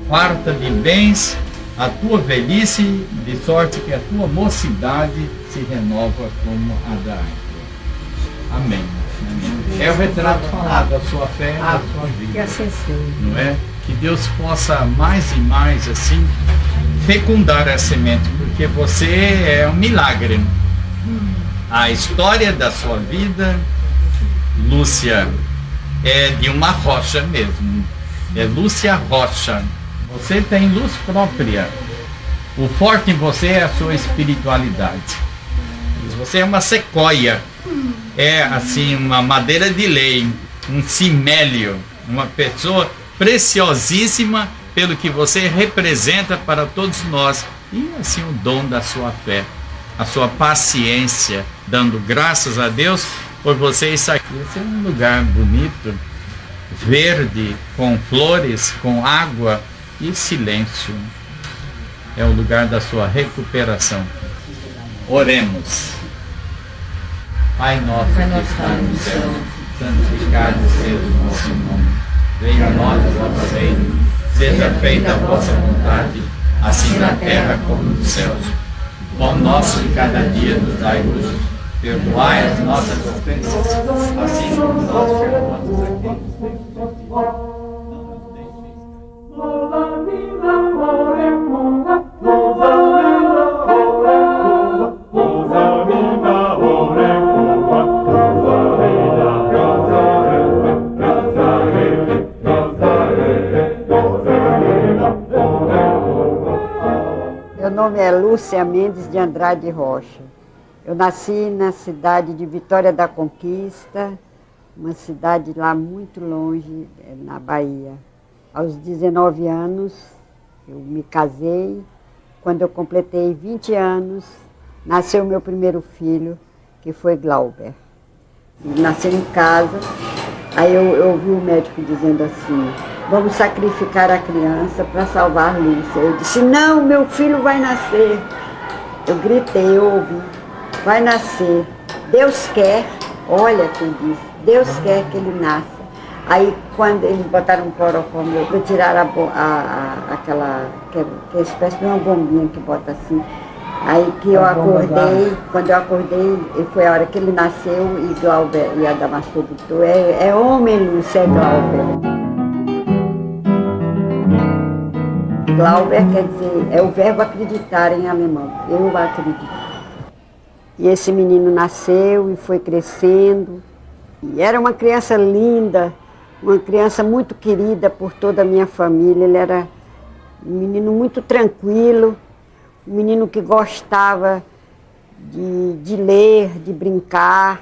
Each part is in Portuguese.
Farta de bens a tua velhice, de sorte que a tua mocidade se renova como a da árvore. Amém. Amém. É o retrato falado da sua fé e da sua vida. Que assim seja. Não é? Que Deus possa mais e mais assim fecundar a semente, porque você é um milagre. A história da sua vida, Lúcia, é de uma rocha mesmo. É Lúcia Rocha. Você tem luz própria. O forte em você é a sua espiritualidade. Você é uma sequoia. É assim, uma madeira de lei, um cimélio, uma pessoa preciosíssima pelo que você representa para todos nós. E assim o dom da sua fé, a sua paciência, dando graças a Deus por você estar aqui. Esse é um lugar bonito, verde, com flores, com água e silêncio. É o lugar da sua recuperação. Oremos. Pai nosso que está no céu, santificado seja o vosso nome. Venha a nós o vosso reino, seja feita a vossa vontade, assim na terra como nos céus. O pão nosso de cada dia nos dai hoje. Perdoai as nossas ofensas, assim como nós perdoamos a quem nos tem ofendido. Meu nome é Lúcia Mendes de Andrade Rocha. Eu nasci na cidade de Vitória da Conquista, uma cidade lá muito longe, na Bahia. Aos 19 anos, eu me casei. Quando eu completei 20 anos, nasceu meu primeiro filho, que foi Glauber. Nasceu em casa, aí eu ouvi o médico dizendo assim: vamos sacrificar a criança para salvar Lúcia. Eu disse: não, meu filho vai nascer. Eu gritei, eu ouvi: vai nascer. Deus quer, olha que eu disse, Deus quer que ele nasça. Aí quando eles botaram um clorofórmio, eu tirar aquela que é espécie de uma bombinha que bota assim. Aí que eu acordei, quando eu acordei, foi a hora que ele nasceu e Glauber e a Damastor gritou: é homem, Lúcia, é Glauber. Glauber quer dizer, é o verbo acreditar em alemão, eu acredito. E esse menino nasceu e foi crescendo, e era uma criança linda, uma criança muito querida por toda a minha família. Ele era um menino muito tranquilo, um menino que gostava de ler, de brincar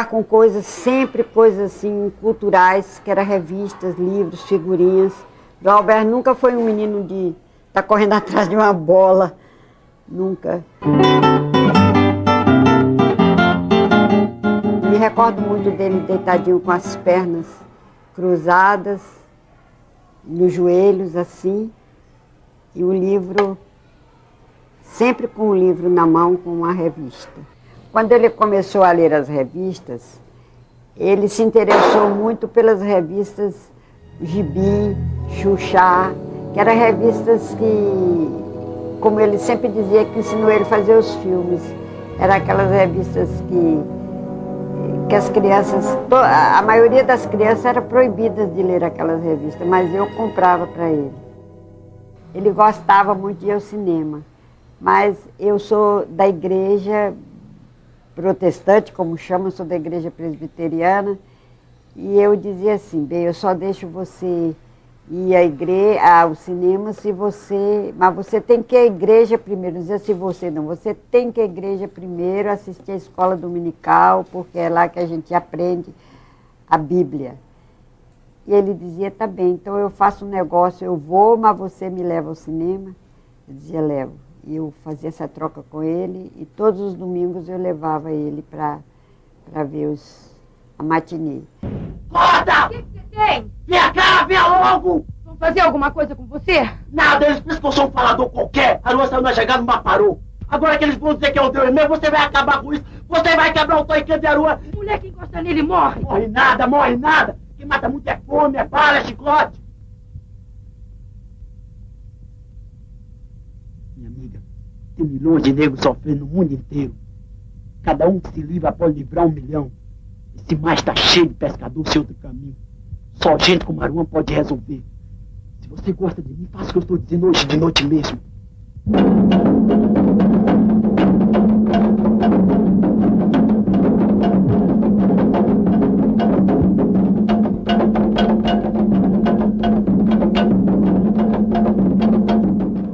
com coisas, sempre coisas assim culturais, que eram revistas, livros, figurinhas. Glauber nunca foi um menino de estar correndo atrás de uma bola, nunca. Me recordo muito dele deitadinho com as pernas cruzadas, nos joelhos assim, e o livro, sempre com o livro na mão, com uma revista. Quando ele começou a ler as revistas, ele se interessou muito pelas revistas Gibi, Xuxa, que eram revistas que, como ele sempre dizia, que ensinou ele a fazer os filmes. Eram aquelas revistas que as crianças, a maioria das crianças era proibidas de ler aquelas revistas, mas eu comprava para ele. Ele gostava muito de ir ao cinema. Mas eu sou da igreja protestante, como chamam, sou da igreja presbiteriana, e eu dizia assim, bem, eu só deixo você ir ao cinema se você... Mas você tem que ir à igreja primeiro, não dizia se você não, você tem que ir à igreja primeiro, assistir à escola dominical, porque é lá que a gente aprende a Bíblia. E ele dizia, tá bem, então eu faço um negócio, eu vou, mas você me leva ao cinema? Eu dizia, levo. E eu fazia essa troca com ele, e todos os domingos eu levava ele para ver a matinê. Corta! O que você tem? Vem cá, vem logo! Vão fazer alguma coisa com você? Nada, eles pensam que eu sou um falador qualquer. A lua saiu na chegada, mas parou. Agora que eles vão dizer que é o Deus mesmo, você vai acabar com isso. Você vai quebrar o toiquinho de Arua. Mulher que encosta nele morre. Morre nada, morre nada. Quem mata muito é fome, é bala, é chicote. Minha amiga, tem milhões de negros sofrendo no mundo inteiro. Cada um que se livra pode livrar 1 milhão. Esse mar está cheio de pescador sem outro caminho. Só gente como Aruan pode resolver. Se você gosta de mim, faça o que eu estou dizendo hoje de noite mesmo.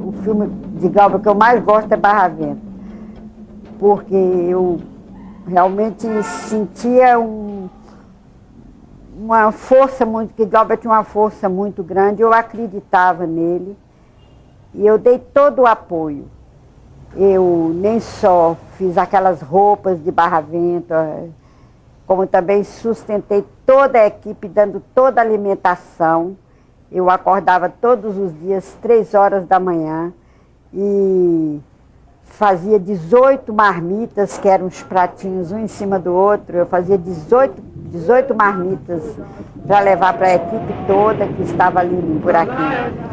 O filme de Galba que eu mais gosto é Barra Vento, porque eu realmente sentia uma força muito, que Galba tinha uma força muito grande, eu acreditava nele e eu dei todo o apoio. Eu nem só fiz aquelas roupas de Barra Vento, como também sustentei toda a equipe, dando toda a alimentação. Eu acordava todos os dias, 3 horas da manhã, e fazia 18 marmitas, que eram os pratinhos um em cima do outro. Eu fazia 18 marmitas para levar para a equipe toda que estava ali no buraquinho.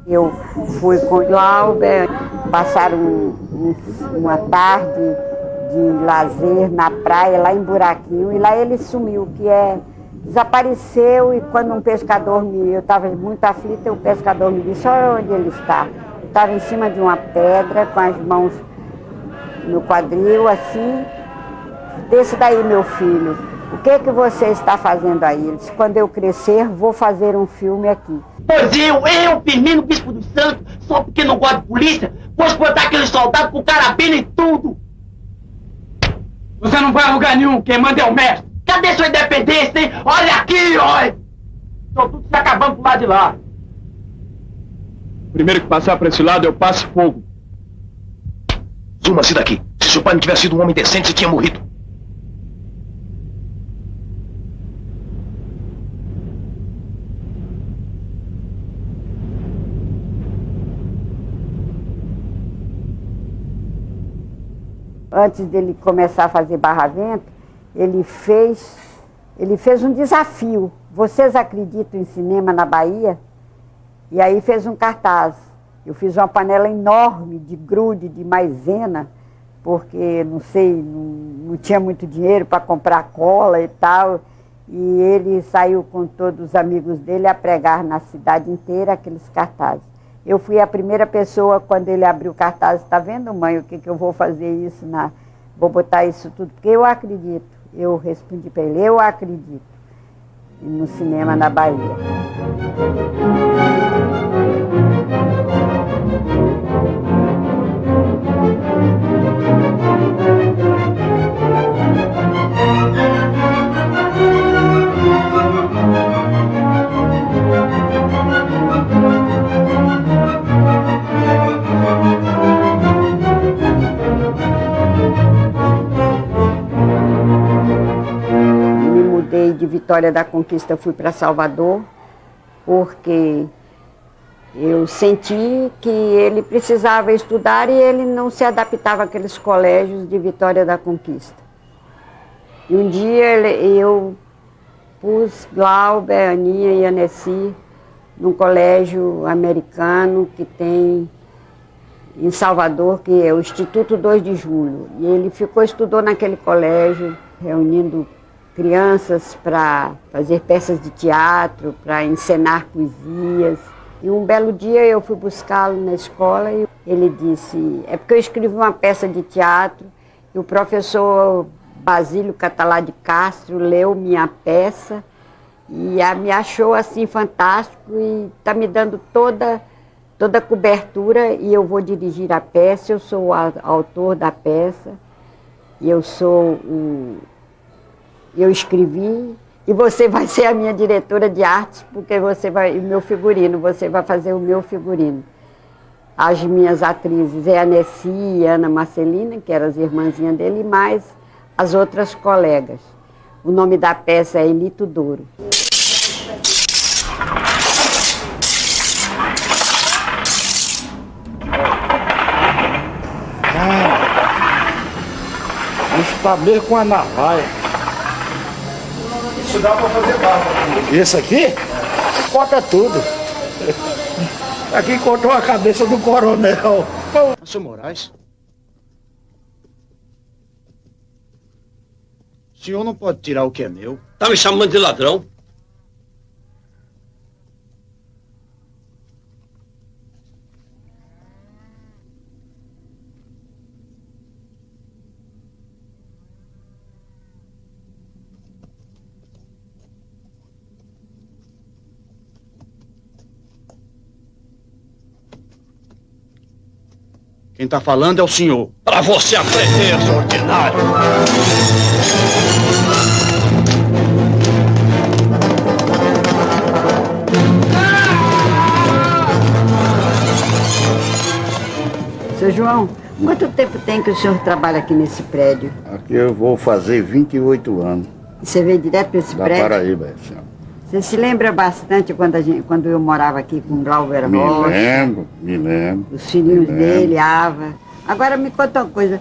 Eu fui com o Glauber, passaram uma tarde de lazer na praia, lá em Buraquinho, e lá ele sumiu, desapareceu, e quando um pescador eu estava muito aflita, o pescador me disse, olha onde ele está. Eu estava em cima de uma pedra, com as mãos no quadril, assim, desce daí, meu filho, o que você está fazendo aí? Ele disse, quando eu crescer, vou fazer um filme aqui. Pois eu, Firmino, Bispo dos Santos, só porque não gosto de polícia, vou espantar aqueles soldados com carabina e tudo. Você não vai a lugar nenhum, quem manda é o mestre. Cadê sua independência, hein? Olha aqui, olha! Estão tudo se acabando pro lado de lá. Primeiro que passar para esse lado, eu passo fogo. Suma-se daqui. Se seu pai não tivesse sido um homem decente, você tinha morrido. Antes dele começar a fazer Barra Vento, ele fez um desafio. Vocês acreditam em cinema na Bahia? E aí fez um cartaz. Eu fiz uma panela enorme de grude, de maisena, porque, não sei, não tinha muito dinheiro para comprar cola e tal. E ele saiu com todos os amigos dele a pregar na cidade inteira aqueles cartazes. Eu fui a primeira pessoa, quando ele abriu o cartaz, está vendo, mãe, o que eu vou fazer isso, vou botar isso tudo, porque eu acredito. Eu respondi para ele, eu acredito no cinema na Bahia. De Vitória da Conquista fui para Salvador, porque eu senti que ele precisava estudar e ele não se adaptava àqueles colégios de Vitória da Conquista. E um dia eu pus Glauber, Aninha e Aneci num colégio americano que tem em Salvador, que é o Instituto 2 de Julho. E ele estudou naquele colégio, reunindo crianças para fazer peças de teatro, para encenar poesias. E um belo dia eu fui buscá-lo na escola e ele disse, é porque eu escrevi uma peça de teatro e o professor Basílio Catalá de Castro leu minha peça e me achou assim fantástico e está me dando toda a cobertura e eu vou dirigir a peça, eu sou o autor da peça, e eu escrevi, e você vai ser a minha diretora de arte, porque você vai fazer o meu figurino. As minhas atrizes é a Nessi e a Ana Marcelina, que eram as irmãzinhas dele, e mais as outras colegas. O nome da peça é Elito Douro. Está mesmo com a navalha. Isso dá pra fazer barba. Esse aqui? Corta tudo. Aqui cortou a cabeça do coronel. Seu Moraes? O senhor não pode tirar o que é meu. Tá me chamando de ladrão? Quem tá falando é o senhor. Para você aprender, seu ordinário. Seu João, quanto tempo tem que o senhor trabalha aqui nesse prédio? Aqui eu vou fazer 28 anos. E você veio direto para esse Da prédio? Paraíba, senhor. Você se lembra bastante quando eu morava aqui com o Glauber Rocha? Me lembro. Os filhinhos dele, Ava. Agora me conta uma coisa.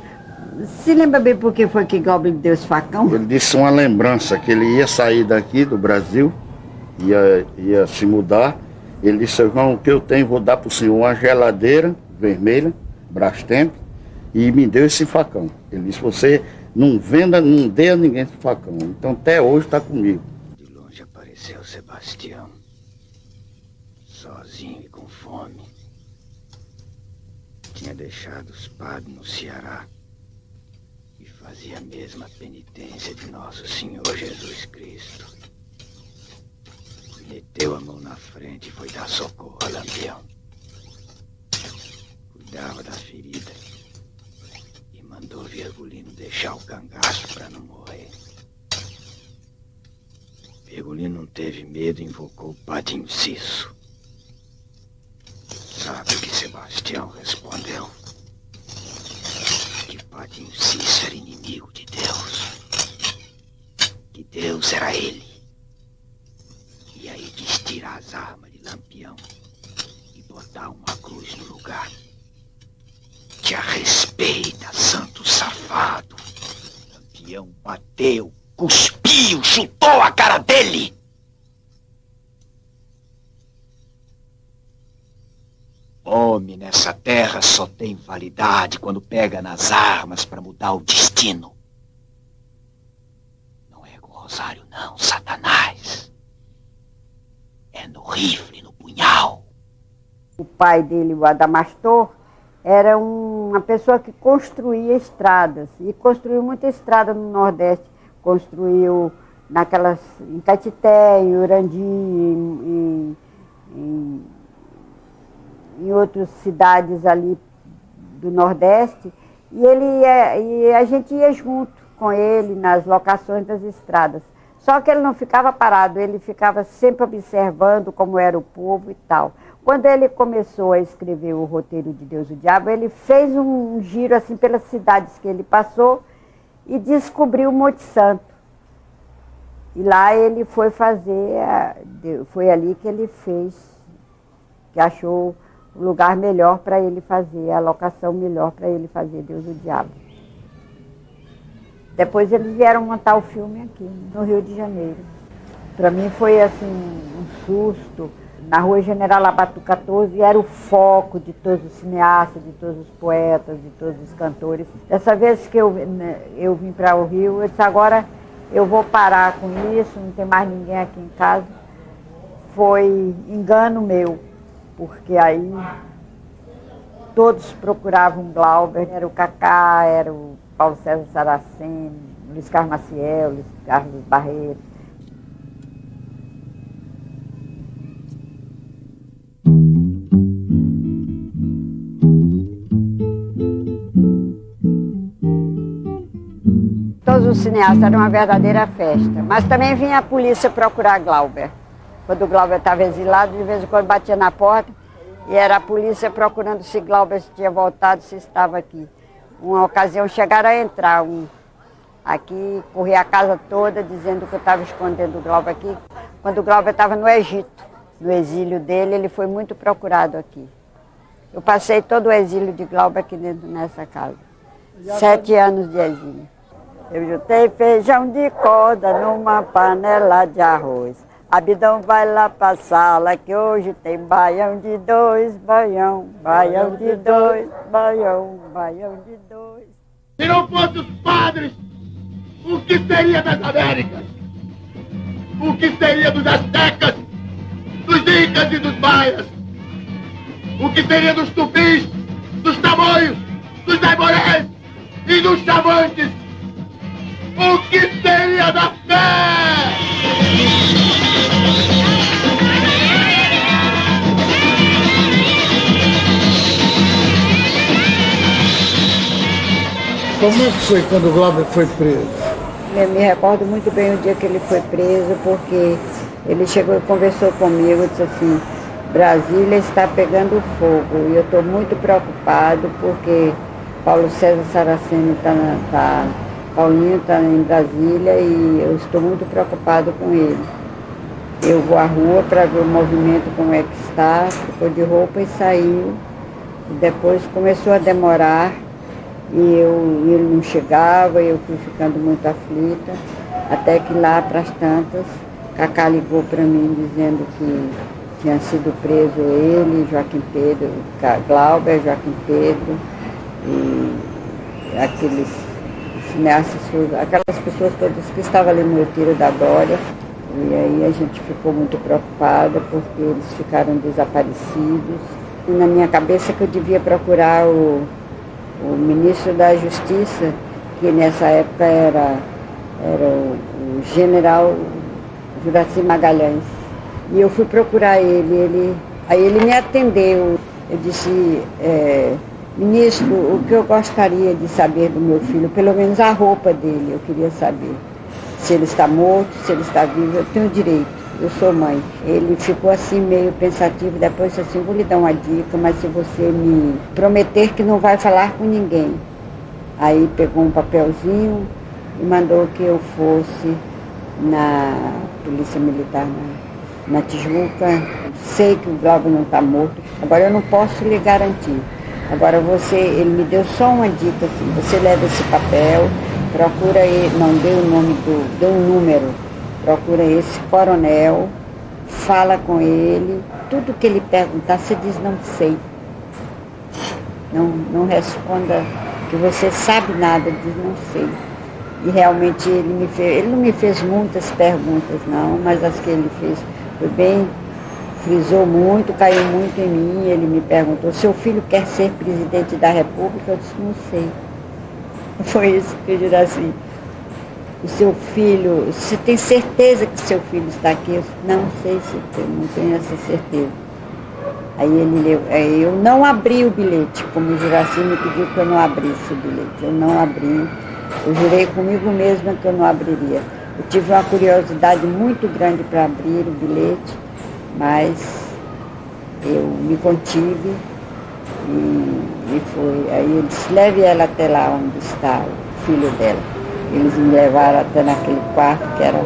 Se lembra bem por que foi que Glauber deu esse facão? Ele disse uma lembrança, que ele ia sair daqui do Brasil, ia se mudar. Ele disse, irmão, o que eu tenho, vou dar para o senhor uma geladeira vermelha, Brastemp, e me deu esse facão. Ele disse, você não venda, não dê a ninguém esse facão. Então até hoje está comigo. De longe apareceu Sebastião, sozinho e com fome. Tinha deixado os padres no Ceará e fazia a mesma penitência de nosso Senhor Jesus Cristo. Meteu a mão na frente e foi dar socorro a Lampião. Cuidava da ferida e mandou Virgulino deixar o cangaço para não morrer. Virgulino não teve medo e invocou o Padinho Cisso. Sabe o que Sebastião respondeu? Que Padinho Cisso era inimigo de Deus. Que Deus era ele. E aí quis tirar as armas de Lampião e botar uma cruz no lugar. Te respeita, santo safado. Lampião bateu, cuspiu, chutou a cara dele. Homem nessa terra só tem validade quando pega nas armas para mudar o destino. Não é com o rosário não, Satanás. É no rifle, no punhal. O pai dele, o Adamastor, era uma pessoa que construía estradas. E construiu muita estrada no Nordeste. Construiu em Caetité, em Urandi, em outras cidades ali do Nordeste, e a gente ia junto com ele nas locações das estradas. Só que ele não ficava parado, ele ficava sempre observando como era o povo e tal. Quando ele começou a escrever o roteiro de Deus e o Diabo, ele fez um giro assim pelas cidades que ele passou e descobriu Monte Santo. E lá ele foi foi ali que ele fez, que achou o lugar melhor para ele fazer, a locação melhor para ele fazer Deus e o Diabo. Depois eles vieram montar o filme aqui, no Rio de Janeiro. Para mim foi assim um susto. na Rua General Abatu 14, e era o foco de todos os cineastas, de todos os poetas, de todos os cantores. Dessa vez que eu vim para o Rio, eu disse, agora eu vou parar com isso, não tem mais ninguém aqui em casa. Foi engano meu, porque aí todos procuravam Glauber, era o Cacá, era o Paulo César Saraceni, Luiz Carlos Maciel, Luiz Carlos Barreto. Todos os cineastas, era uma verdadeira festa. Mas também vinha a polícia procurar Glauber. Quando o Glauber estava exilado, de vez em quando batia na porta e era a polícia procurando se Glauber tinha voltado, se estava aqui. Uma ocasião chegaram a entrar aqui, corria a casa toda dizendo que eu estava escondendo o Glauber aqui. Quando o Glauber estava no Egito, no exílio dele, ele foi muito procurado aqui. Eu passei todo o exílio de Glauber aqui dentro nessa casa. 7 anos de exílio. Eu juntei feijão de corda numa panela de arroz. Abidão vai lá pra sala que hoje tem baião de 2, baião de 2, baião de 2. Se não fossem os padres, o que seria das Américas? O que seria dos astecas, dos incas e dos maias? O que seria dos tupis, dos tamoios, dos aimorés e dos chamantes? O que seria da fé? Como é que foi quando o Glauber foi preso? Eu me recordo muito bem o dia que ele foi preso, porque ele chegou e conversou comigo e disse assim, Brasília está pegando fogo e eu estou muito preocupado porque Paulo César Saraceni Paulinho está em Brasília e eu estou muito preocupado com ele. Eu vou à rua para ver o movimento, como é que está, ficou de roupa e saiu. E depois começou a demorar e ele não chegava, eu fui ficando muito aflita, até que lá para as tantas, Cacá ligou para mim dizendo que tinha sido preso ele, Joaquim Pedro, Glauber, Joaquim Pedro e aqueles cineastas, aquelas pessoas todas que estavam ali no retiro da Glória. E aí a gente ficou muito preocupada porque eles ficaram desaparecidos. E na minha cabeça que eu devia procurar o ministro da Justiça, que nessa época era o general Juraci Magalhães. E eu fui procurar ele, aí ele me atendeu. Eu disse, ministro, o que eu gostaria de saber do meu filho, pelo menos a roupa dele, eu queria saber. Se ele está morto, se ele está vivo, eu tenho direito, eu sou mãe. Ele ficou assim meio pensativo, depois disse assim, vou lhe dar uma dica, mas se você me prometer que não vai falar com ninguém. Aí pegou um papelzinho e mandou que eu fosse na Polícia Militar, na Tijuca. Sei que o Glauber não está morto, agora eu não posso lhe garantir. Agora ele me deu só uma dica, assim, você leva esse papel, procura ele, não deu o nome deu um número, procura esse coronel, fala com ele, tudo que ele perguntar, você diz não sei. Não responda que você sabe nada, diz não sei. E realmente ele não me fez muitas perguntas não, mas as que ele fez foi bem, frisou muito, caiu muito em mim. Ele me perguntou, seu filho quer ser presidente da República? Eu disse, não sei. Foi isso que eu disse assim, o seu filho, você tem certeza que seu filho está aqui? Eu disse, não sei se não tenho essa certeza. Aí ele leu, eu não abri o bilhete, como o Juraci me pediu que eu não abrisse o bilhete. Eu não abri, eu jurei comigo mesma que eu não abriria. Eu tive uma curiosidade muito grande para abrir o bilhete, mas eu me contive e foi. Aí ele disse, leve ela até lá onde está o filho dela. Eles me levaram até naquele quarto, que era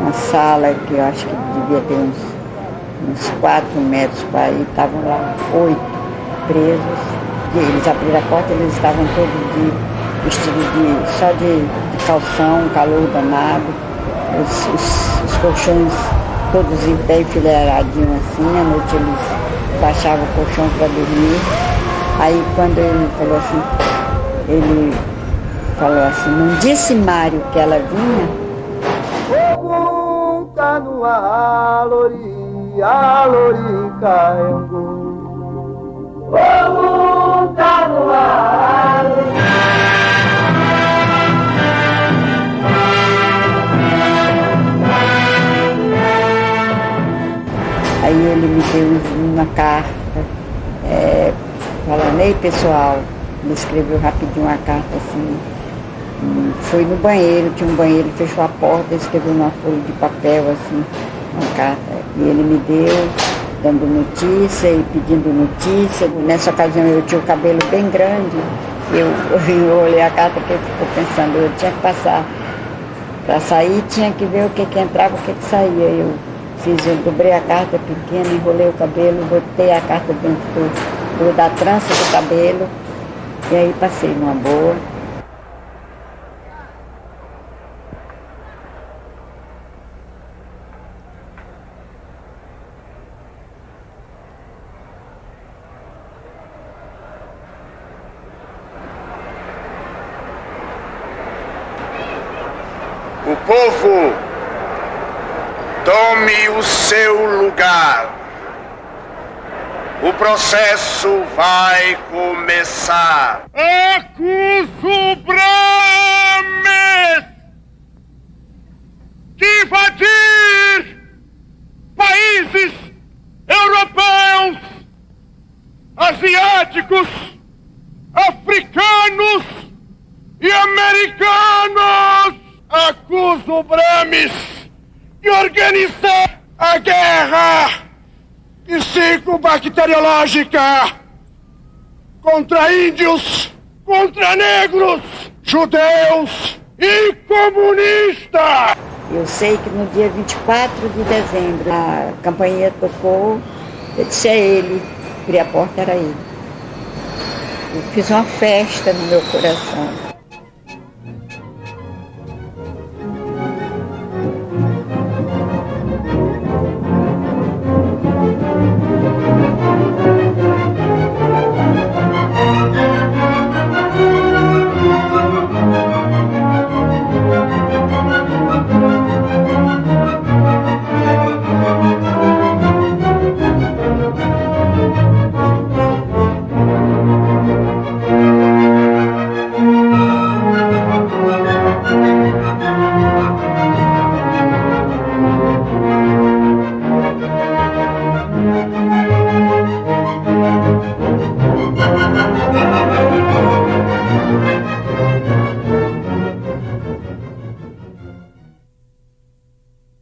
uma sala que eu acho que devia ter uns 4 metros para aí, estavam lá 8 presos. Eles abriram a porta, eles estavam todos vestidos só de calção, um calor danado. Os colchões todos em pé, enfileiradinhos assim, à noite eles baixavam o colchão para dormir. Aí quando ele falou assim, não disse Mário que ela vinha? Fogo tá no alori, alori caengu. Fogo tá no alori. Aí ele me deu uma carta, falando, ei pessoal, ele escreveu rapidinho uma carta assim, foi no banheiro, tinha um banheiro, fechou a porta, escreveu numa folha de papel assim, uma carta, e ele me deu, dando notícia e pedindo notícia. Nessa ocasião eu tinha o cabelo bem grande, eu olhei a carta que ele ficou pensando, eu tinha que passar, para sair tinha que ver o que entrava, o que saía. Eu dobrei a carta pequena, enrolei o cabelo, botei a carta dentro da trança do cabelo e aí passei numa boa. O povo tome o seu lugar. O processo vai começar. Acuso Brames de invadir países europeus, asiáticos, africanos e americanos. Acuso Brames de organizar a guerra psicobacteriológica contra índios, contra negros, judeus e comunistas. Eu sei que no dia 24 de dezembro a campainha tocou, eu disse a ele, abri a porta, era ele. Eu fiz uma festa no meu coração.